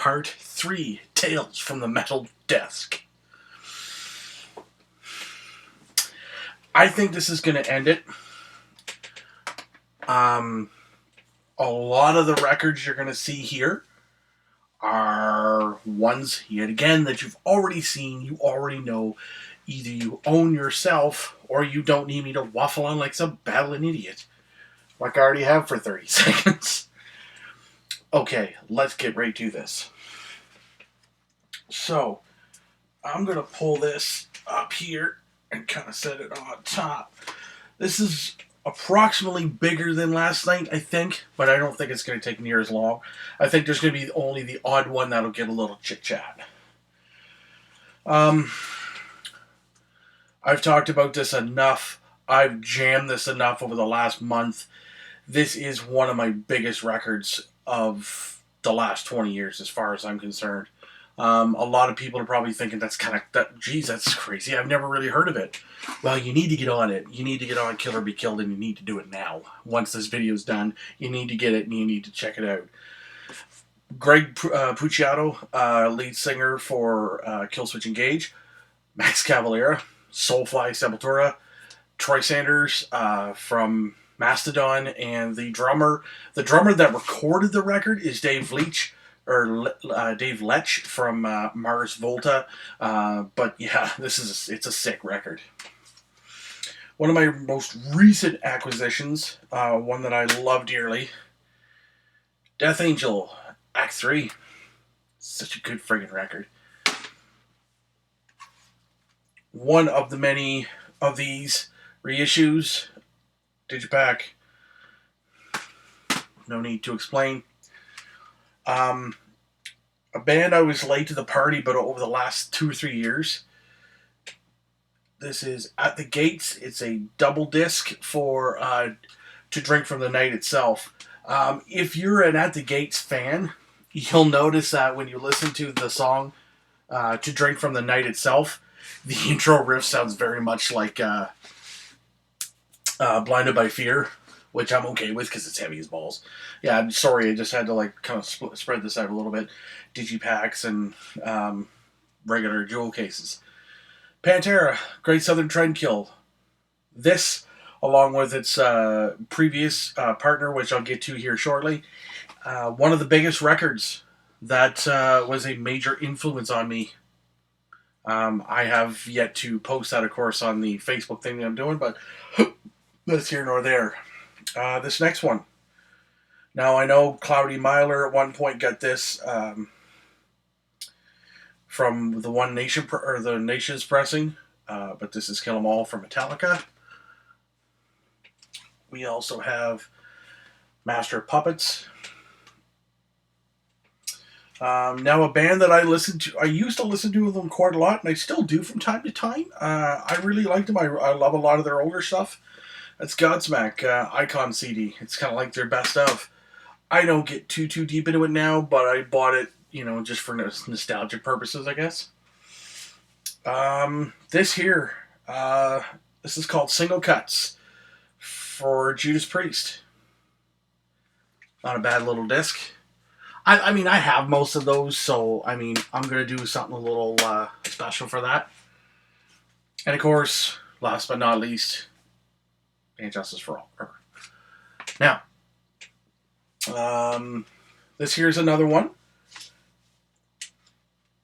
Part 3, Tales from the Metal Desk. I think this is going to end it. A lot of the records you're going to see here are ones, yet again, that you've already seen, you already know. Either you own yourself, or you don't need me to waffle on like some babbling idiot. Like I already have for 30 seconds. Okay, let's get right to this. So, I'm going to pull this up here and kind of set it on top. This is approximately bigger than last night, I think, but I don't think it's going to take near as long. I think there's going to be only the odd one that'll get a little chit-chat. I've talked about this enough. I've jammed this enough over the last month. This is one of my biggest records of the last 20 years, as far as I'm concerned. A lot of people are probably thinking that's crazy. I've never really heard of it. Well, you need to get on it. You need to get on Kill or Be Killed, and you need to do it now. Once this video's done, you need to get it, and you need to check it out. Greg Puciato, lead singer for Killswitch Engage. Max Cavalera, Soulfly Sepultura. Troy Sanders from Mastodon, and the drummer that recorded the record is Dave Leitch from Mars Volta. But yeah, it's a sick record. One of my most recent acquisitions, one that I love dearly, Death Angel, Act 3. Such a good friggin' record. One of the many of these reissues, Digipack. No need to explain. A band I was late to the party, but over the last 2 or 3 years. This is At the Gates. It's a double disc for To Drink from the Night itself. If you're an At the Gates fan, you'll notice that when you listen to the song To Drink from the Night itself, the intro riff sounds very much like Blinded by Fear, which I'm okay with because it's heavy as balls. Yeah, I'm sorry, I just had to kind of spread this out a little bit. Digipacks and regular jewel cases. Pantera, Great Southern Trendkill. This, along with its previous partner, which I'll get to here shortly, one of the biggest records that was a major influence on me. I have yet to post that, of course, on the Facebook thing that I'm doing, but that's here nor there. This next one. Now, I know Cloudy Myler at one point got this from the One Nation or the Nations pressing, but this is Kill 'Em All from Metallica. We also have Master of Puppets. Now, a band that I used to listen to them quite a lot, and I still do from time to time. I really liked them. I love a lot of their older stuff. That's Godsmack, Icon CD. It's kind of like their best of. I don't get too deep into it now, but I bought it, just for nostalgia purposes, I guess. This here, this is called Single Cuts for Judas Priest. Not a bad little disc. I mean, I have most of those, so, I'm going to do something a little special for that. And, of course, last but not least, And Justice for All. Now, this here's another one.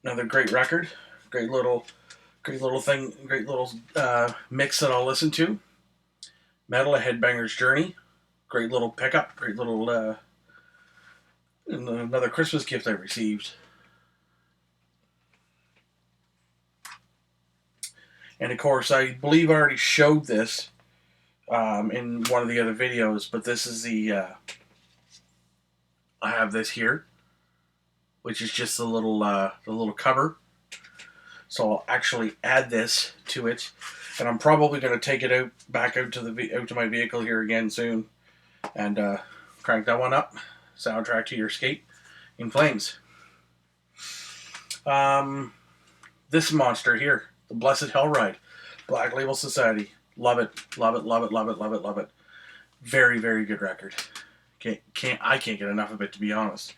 Another great record. Great little thing. Great little mix that I'll listen to. Metal, A Headbanger's Journey. Great little pickup. Great little another Christmas gift I received. And of course, I believe I already showed this in one of the other videos, but this is I have this here, which is just the little cover. So I'll actually add this to it, and I'm probably going to take it back out to my vehicle here again soon, and crank that one up. Soundtrack to Your Escape in Flames. This monster here, The Blessed Hell Ride, Black Label Society. Love it, love it, love it, love it, love it, love it. Very, very good record. I can't get enough of it, to be honest.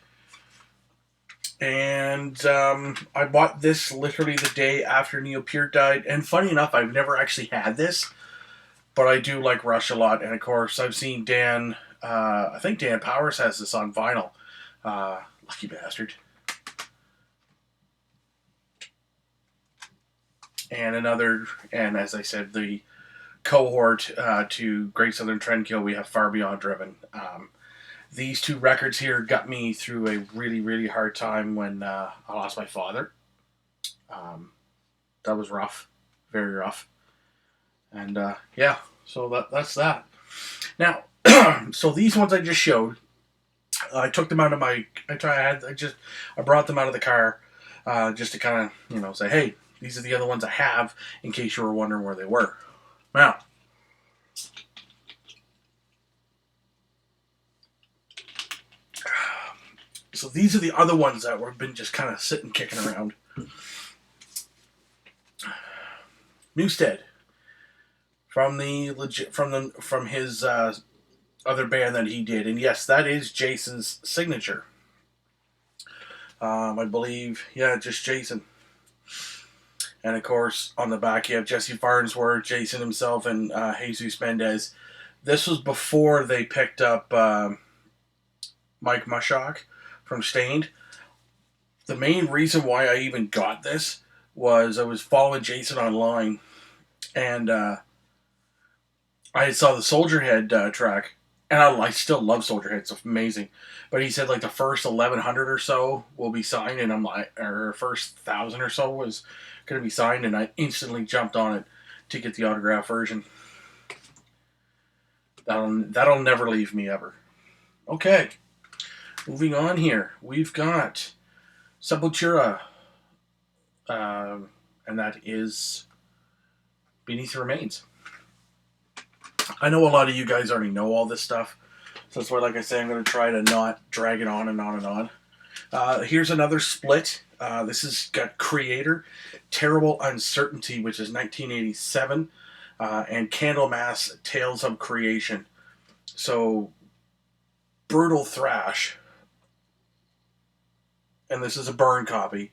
And I bought this literally the day after Neil Peart died. And funny enough, I've never actually had this, but I do like Rush a lot. And of course, I've seen Dan. I think Dan Powers has this on vinyl. Lucky bastard. And another, and as I said, the cohort to Great Southern Trendkill, we have Far Beyond Driven. These two records here got me through a really, really hard time when I lost my father. That was rough, very rough. And yeah, so that's that. Now, so these ones I just showed, I took them out of my. I brought them out of the car, just to kind of say, hey, these are the other ones I have, in case you were wondering where they were. Now, so these are the other ones that have been just kind of sitting, kicking around. Newstead, from his other band that he did, and yes, that is Jason's signature. I believe, yeah, just Jason. And of course, on the back you have Jesse Farnsworth, Jason himself, and Jesus Mendez. This was before they picked up Mike Mushok from Stained. The main reason why I even got this was I was following Jason online, and I saw the Soldier Head track, and I still love Soldier Head. It's amazing. But he said like the first 1,100 or so will be signed, and I'm like, or first 1,000 or so was going to be signed, and I instantly jumped on it to get the autograph version. That'll never leave me ever. Okay, moving on here. We've got Sepultura, and that is Beneath the Remains. I know a lot of you guys already know all this stuff, so that's why, like I say, I'm going to try to not drag it on and on and on. Here's another split. This has got Creator, Terrible Uncertainty, which is 1987, and Candlemass, Tales of Creation. So, brutal thrash. And this is a burn copy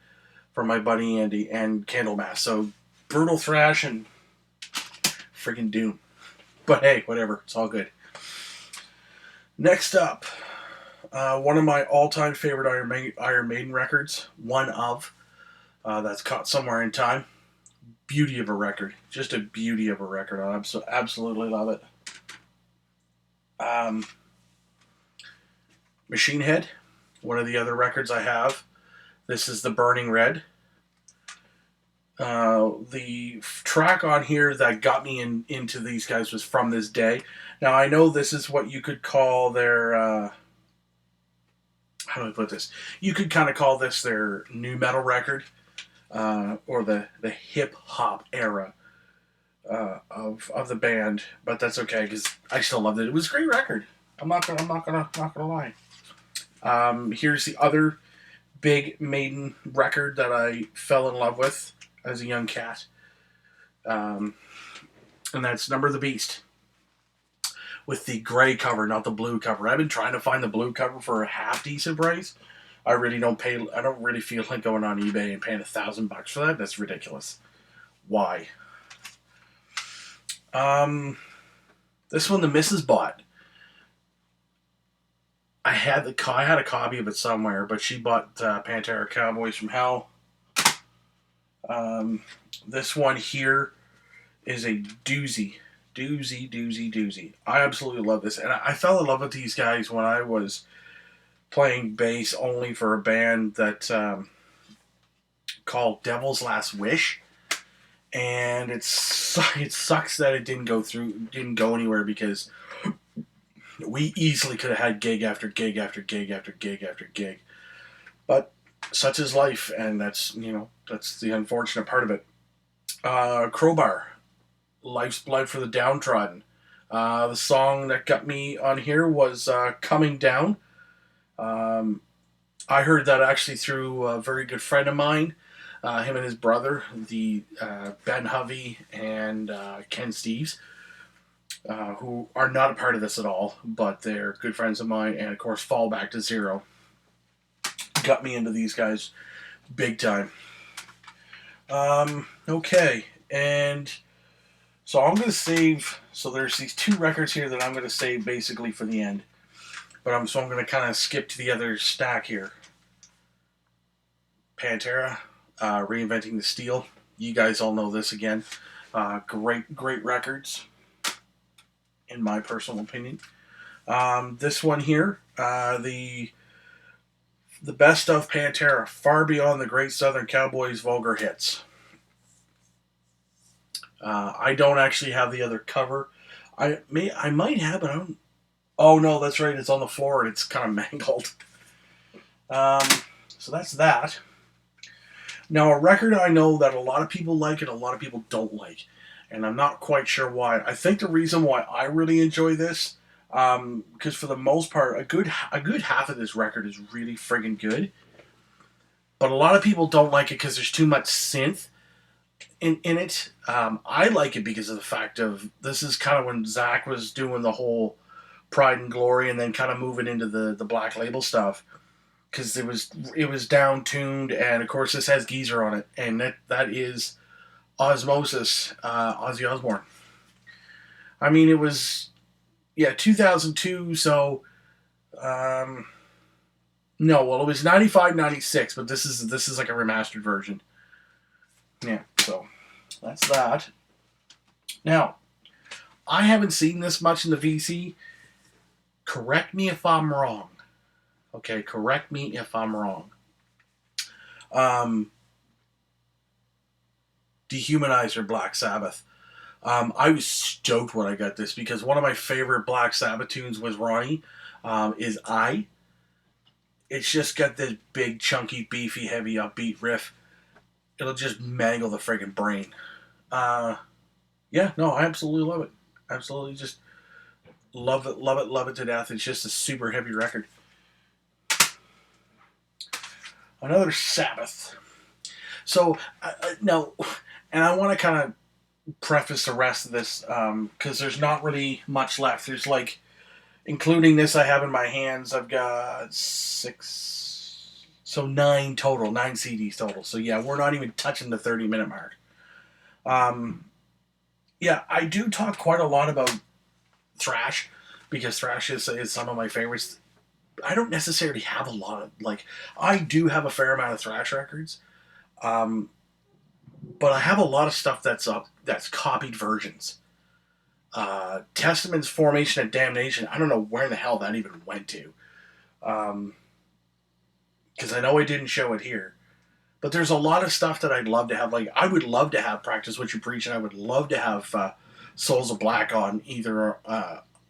from my buddy Andy, and Candlemass. So, brutal thrash and freaking doom. But hey, whatever. It's all good. Next up, one of my all-time favorite Iron Maiden records. One of. That's Caught Somewhere in Time. Beauty of a record. Just a beauty of a record. I absolutely love it. Machine Head. One of the other records I have. This is The Burning Red. The track on here that got me into these guys was From This Day. Now, I know this is what you could call their... how do I put this? You could kind of call this their nu metal record. Or the hip-hop era of the band. But that's okay, because I still loved it. It was a great record. I'm not gonna lie. Here's the other big Maiden record that I fell in love with as a young cat. And that's Number of the Beast. With the gray cover, not the blue cover. I've been trying to find the blue cover for a half decent price. I don't really feel like going on eBay and paying $1,000 for that. That's ridiculous. Why? This one the missus bought. I had a copy of it somewhere, but she bought Pantera Cowboys from Hell. This one here is a doozy. Doozy. I absolutely love this. And I fell in love with these guys when I was playing bass only for a band that called Devil's Last Wish. And it sucks that it didn't go anywhere, because we easily could have had gig after gig after gig after gig after gig. But such is life, and that's the unfortunate part of it. Crowbar, Life's Blood for the Downtrodden. The song that got me on here was Coming Down. I heard that actually through a very good friend of mine, him and his brother, the Ben Hovey and Ken Steves, who are not a part of this at all, but they're good friends of mine, and of course Fall Back to Zero. got me into these guys big time. Okay, and so I'm going to save. So there's these 2 records here that I'm going to save basically for the end. But I'm going to kind of skip to the other stack here. Pantera, Reinventing the Steel. You guys all know this again. Great records, in my personal opinion. This one here, the best of Pantera, Far Beyond the Great Southern Cowboys Vulgar Hits. I don't actually have the other cover. I might have, but I don't. Oh no, that's right. It's on the floor and it's kind of mangled. So that's that. Now, a record I know that a lot of people like and a lot of people don't like, and I'm not quite sure why. I think the reason why I really enjoy this, because for the most part, a good half of this record is really friggin' good, but a lot of people don't like it because there's too much synth in it. I like it because of the fact of this is kind of when Zach was doing the whole Pride and Glory and then kind of moving into the Black Label stuff. Because it was down tuned, and of course this has Geezer on it, and that is Osmosis, Ozzy Osbourne. I mean, it was 2002, so no, well, it was 95, 96, but this is like a remastered version. Yeah, so that's that. Now, I haven't seen this much in the VC. Correct me if I'm wrong. Okay, correct me if I'm wrong. Dehumanizer, Black Sabbath. I was stoked when I got this because one of my favorite Black Sabbath tunes was Ronnie. Is I. It's just got this big, chunky, beefy, heavy, upbeat riff. It'll just mangle the friggin' brain. Yeah, no, I absolutely love it. Absolutely just love it to death. It's just a super heavy record. Another Sabbath. So, now, and I want to kind of preface the rest of this because there's not really much left. There's like, including this I have in my hands, I've got 6, so 9 total, 9 CDs total. So yeah, we're not even touching the 30-minute mark. Yeah, I do talk quite a lot about thrash because thrash is some of my favorites. I don't necessarily have a lot of, like, I do have a fair amount of thrash records, but I have a lot of stuff that's copied versions. Testament's Formation and Damnation, I don't know where the hell that even went to. Because I know I didn't show it here. But there's a lot of stuff that I'd love to have. Like, I would love to have Practice What You Preach, and I would love to have Souls of Black on either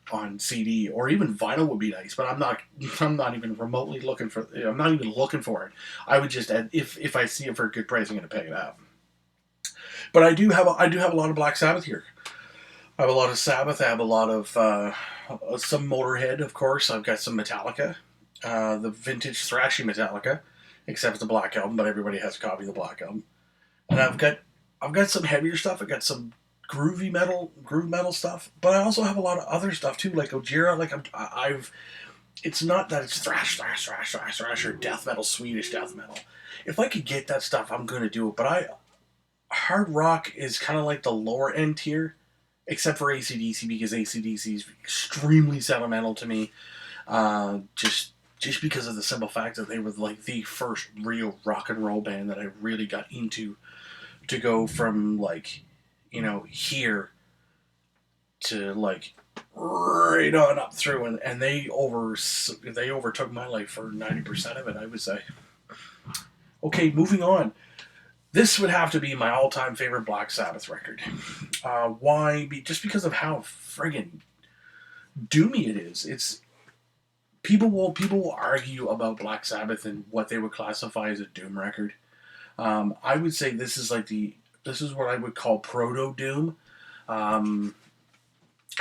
on CD or even vinyl would be nice. But I'm not even remotely looking for. I'm not even looking for it. I would just, if I see it for a good price, I'm going to pick it up. But I do have a lot of Black Sabbath here. I have a lot of Sabbath. I have a lot of some Motorhead, of course. I've got some Metallica, the vintage thrashy Metallica. Except it's the Black Album, but everybody has a copy of the Black Album. And I've got some heavier stuff. I've got some groove metal stuff. But I also have a lot of other stuff too, like Gojira. Like I've it's not that it's thrash or death metal, Swedish death metal. If I could get that stuff, I'm gonna do it. But hard rock is kind of like the lower end tier, except for AC/DC because AC/DC is extremely sentimental to me. Just because of the simple fact that they were like the first real rock and roll band that I really got into, to go from like, here to like right on up through, and they overtook my life for 90% of it, I would say. Okay, moving on. This would have to be my all-time favorite Black Sabbath record. Why? Just because of how friggin' doomy it is. People will argue about Black Sabbath and what they would classify as a doom record. I would say this is what I would call proto doom.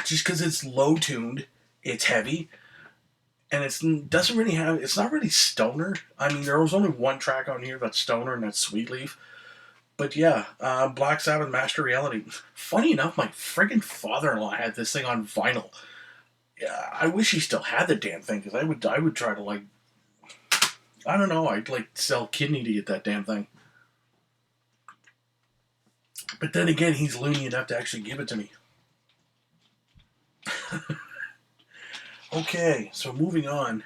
Just because it's low tuned, it's heavy, and it's not really stoner. I mean, there was only one track on here that's stoner, and that's Sweet Leaf. But yeah, Black Sabbath, Master Reality. Funny enough, my friggin' father-in-law had this thing on vinyl. Yeah, I wish he still had the damn thing, because I would try to, like, I don't know. I'd like to sell kidney to get that damn thing. But then again, he's loony enough to actually give it to me. Okay, so moving on.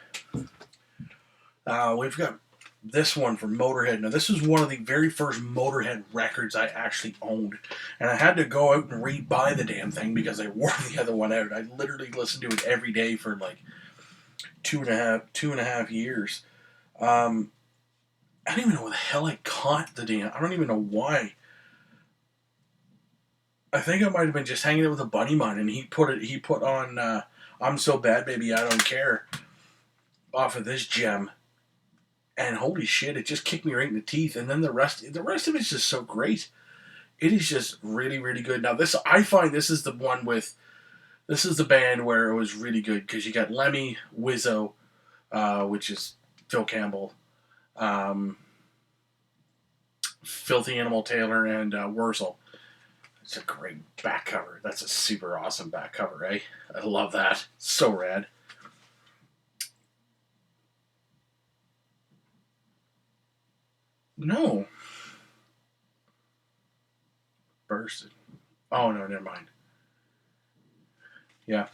We've got this one from Motorhead. Now, this is one of the very first Motorhead records I actually owned. And I had to go out and re-buy the damn thing because I wore the other one out. I literally listened to it every day for like two and a half years. I don't even know where the hell I caught the damn. I don't even know why. I think I might have been just hanging out with a buddy of mine, and he put on "I'm So Bad, Baby, I Don't Care" off of this gem, and holy shit, it just kicked me right in the teeth. And then the rest of it's just so great. It is just really, really good. Now I find this is the one with this is the band where it was really good because you got Lemmy, Wizzo, which is Phil Campbell, um, Filthy Animal Taylor, and Wurzel. It's a great back cover. That's a super awesome back cover, eh? I love that. So rad. No. Bursted. Oh, no, never mind. Yeah.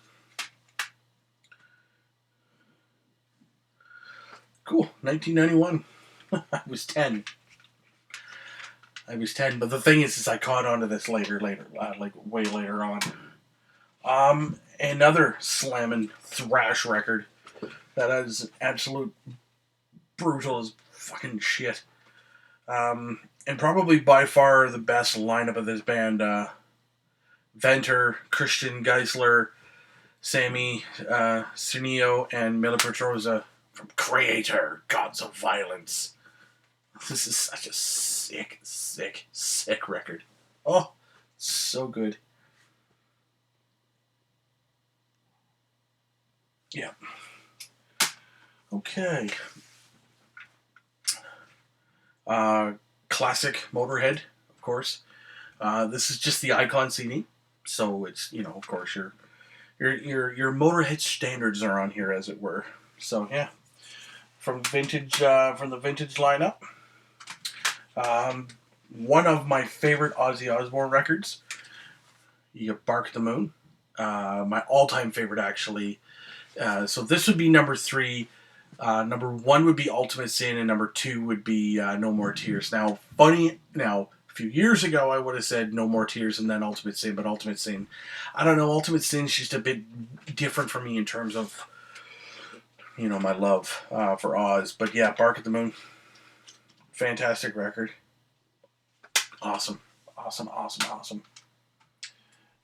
Cool. 1991. I was 10. But the thing is I caught on to this later, like way later on. Another slamming thrash record that is absolute brutal as fucking shit. And probably by far the best lineup of this band. Venter, Christian Geisler, Sammy Cernio, and Mila Petroza from Creator, Gods of Violence. This is such a sick, sick, sick record. Oh, so good. Yeah. Okay. Classic Motorhead, of course. This is just the Icon CD, so it's of course your Motorhead standards are on here, as it were. So yeah, from the vintage lineup. One of my favorite Ozzy Osbourne records. You got Bark at the Moon. My all-time favorite, actually. So this would be number 3. Number 1 would be Ultimate Sin, and number 2 would be No More Tears. Now, a few years ago, I would have said No More Tears and then Ultimate Sin, but Ultimate Sin, I don't know, Ultimate Sin's just a bit different for me in terms of, my love for Oz. But yeah, Bark at the Moon, fantastic record. Awesome. Awesome, awesome,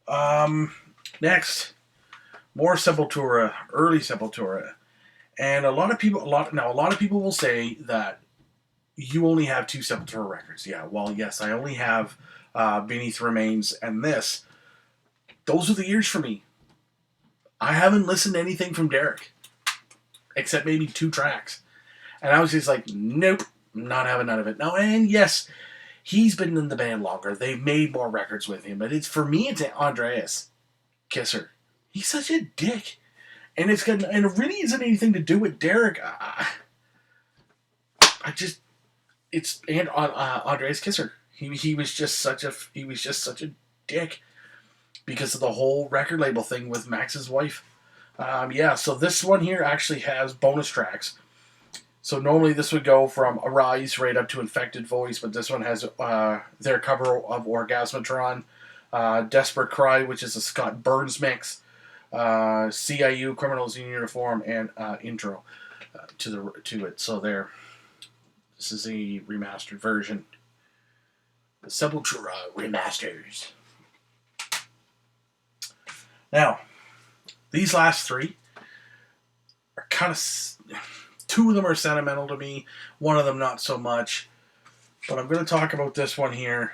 awesome. Next, more Sepultura, early Sepultura. And a lot of people will say that you only have 2 Sepultura records. Yeah, well, yes, I only have Beneath Remains and this. Those are the years for me. I haven't listened to anything from Derek, except maybe 2 tracks. And I was just like, nope, not having none of it. Now, and yes, he's been in the band longer. They've made more records with him. But for me, it's Andreas Kisser. He's such a dick. And it really isn't anything to do with Derek. Andreas Kisser. He was just such a dick because of the whole record label thing with Max's wife. So this one here actually has bonus tracks. So normally this would go from Arise right up to Infected Voice, but this one has their cover of Orgasmatron, Desperate Cry, which is a Scott Burns mix, CIU, Criminals in Uniform, and intro to it. So this is a remastered version. The Sepultura remasters. Now, these last 3 are kind of 2 of them are sentimental to me. One of them not so much. But I'm going to talk about this one here.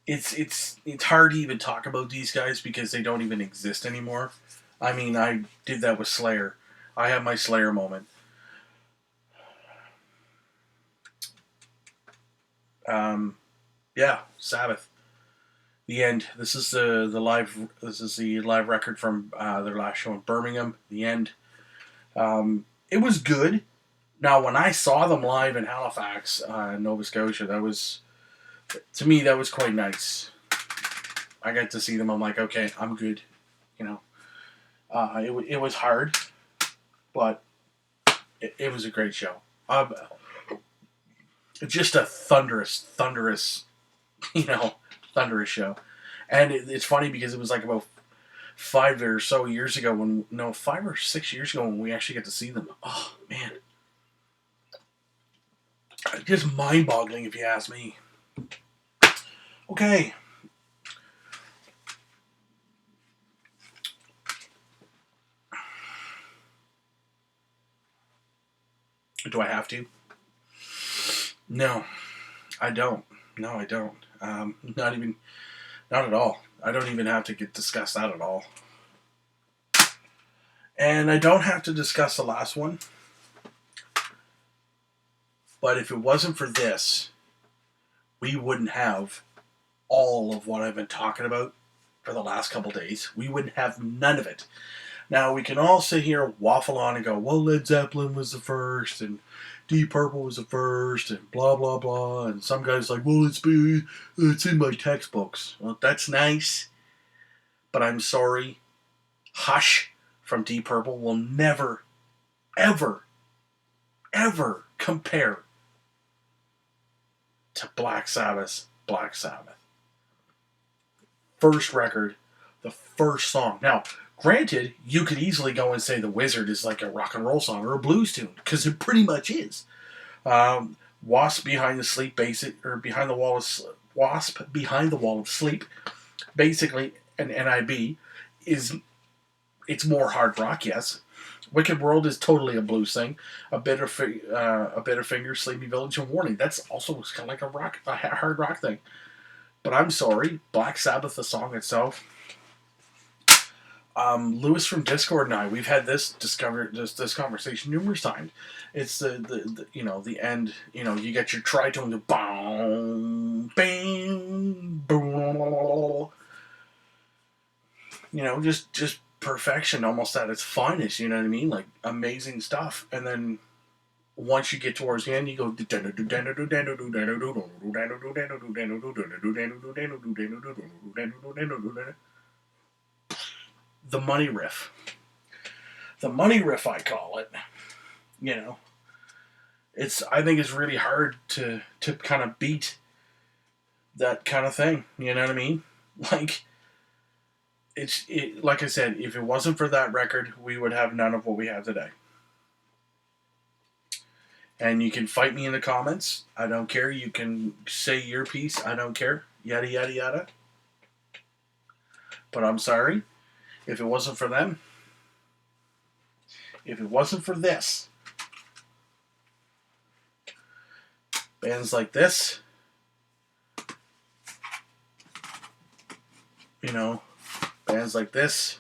It's hard to even talk about these guys because they don't even exist anymore. I mean, I did that with Slayer. I have my Slayer moment. Sabbath. The End. This is the live record from their last show in Birmingham. The End. it was good. Now, when I saw them live in Halifax, Nova Scotia, that was, to me, that was quite nice. I got to see them. I'm like, okay, I'm good. You know, it was hard, but it was a great show. Just a thunderous, you know, thunderous show. And it's funny because it was like about 5 or 6 years ago when we actually got to see them. Oh, man. Just mind-boggling if you ask me. Okay. Do I have to? No, I don't. No, I don't. Not at all. I don't even have to discuss that at all. And I don't have to discuss the last one. But if it wasn't for this, we wouldn't have all of what I've been talking about for the last couple days. We wouldn't have none of it. Now, we can all sit here, waffle on, and go, well, Led Zeppelin was the first, and Deep Purple was the first, and blah, blah, blah. And some guys like, well, it's in my textbooks. Well, that's nice. But I'm sorry. Hush from Deep Purple will never, ever, ever compare to Black Sabbath's Black Sabbath. First record, the first song. Now, granted, you could easily go and say The Wizard is like a rock and roll song or a blues tune, because it pretty much is. Wasp Behind the Sleep, Wasp Behind the Wall of Sleep, basically, an NIB, it's more hard rock, yes. Wicked World is totally a blues thing. A Bitter Finger, Sleepy Village, and Warning. That's also kind of like a hard rock thing. But I'm sorry, Black Sabbath, the song itself. Lewis from Discord and I, we've had this conversation numerous times. It's the end. You know, you get your tritone, the boom, bang, boom. You know, just perfection, almost at its finest. You know what I mean? Like amazing stuff. And then once you get towards the end, you go the money riff. The money riff, I call it. You know, I think it's really hard to kind of beat that kind of thing. You know what I mean? Like, like I said, if it wasn't for that record, we would have none of what we have today. And you can fight me in the comments. I don't care. You can say your piece. I don't care. Yada, yada, yada. But I'm sorry. If it wasn't for them, if it wasn't for this, bands like this, you know, bands like this,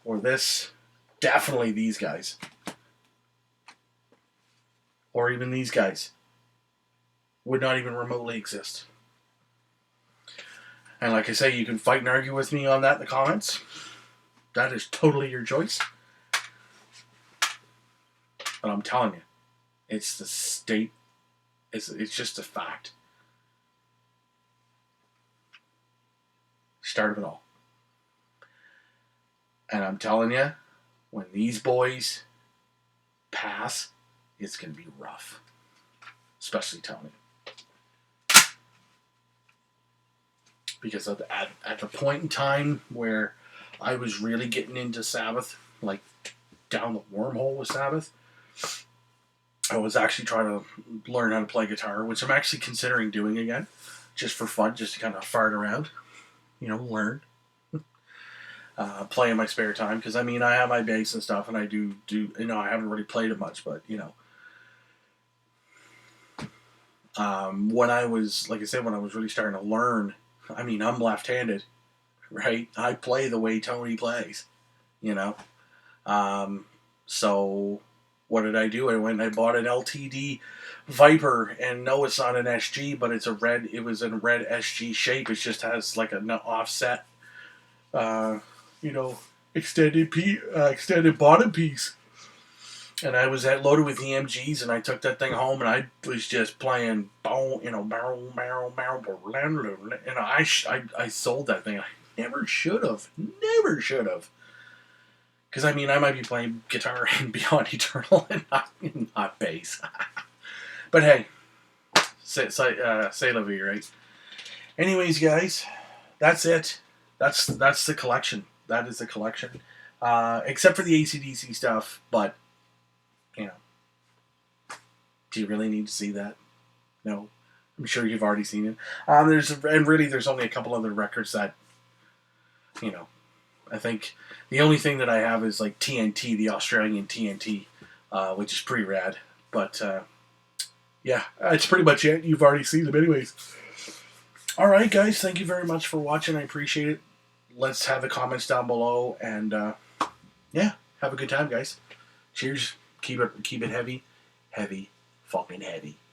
or this, definitely these guys, or even these guys, would not even remotely exist. And like I say, you can fight and argue with me on that in the comments. That is totally your choice. But I'm telling you, it's the state. It's just a fact. Start of it all. And I'm telling you, when these boys pass, it's going to be rough. Especially Tony. Because at the point in time where I was really getting into Sabbath, like down the wormhole with Sabbath, I was actually trying to learn how to play guitar, which I'm actually considering doing again, just for fun, just to kind of fart around, you know, learn, play in my spare time. Because I mean, I have my bass and stuff, and I do you know, I haven't really played it much, but you know. When I was, like I said, when I was really starting to learn, I mean, I'm left-handed, right? I play the way Tony plays, you know? So what did I do? I went and I bought an LTD Viper, and no, it's not an SG, but it was in red SG shape. It just has like an offset, you know, extended bottom piece. And I was loaded with EMGs, and I took that thing home, and I was just playing, and I sold that thing. I never should have, because I mean I might be playing guitar in Beyond Eternal and not bass. But hey, say la vie, right? Anyways, guys, that's it. That's the collection. That is the collection, except for the AC/DC stuff, but. You know, do you really need to see that? No, I'm sure you've already seen it. There's only a couple other records that, you know, I think the only thing that I have is like TNT, the Australian TNT, which is pretty rad. But yeah, that's pretty much it. You've already seen them, anyways. All right, guys, thank you very much for watching. I appreciate it. Let's have the comments down below, and yeah, have a good time, guys. Cheers. Keep it heavy, fucking heavy.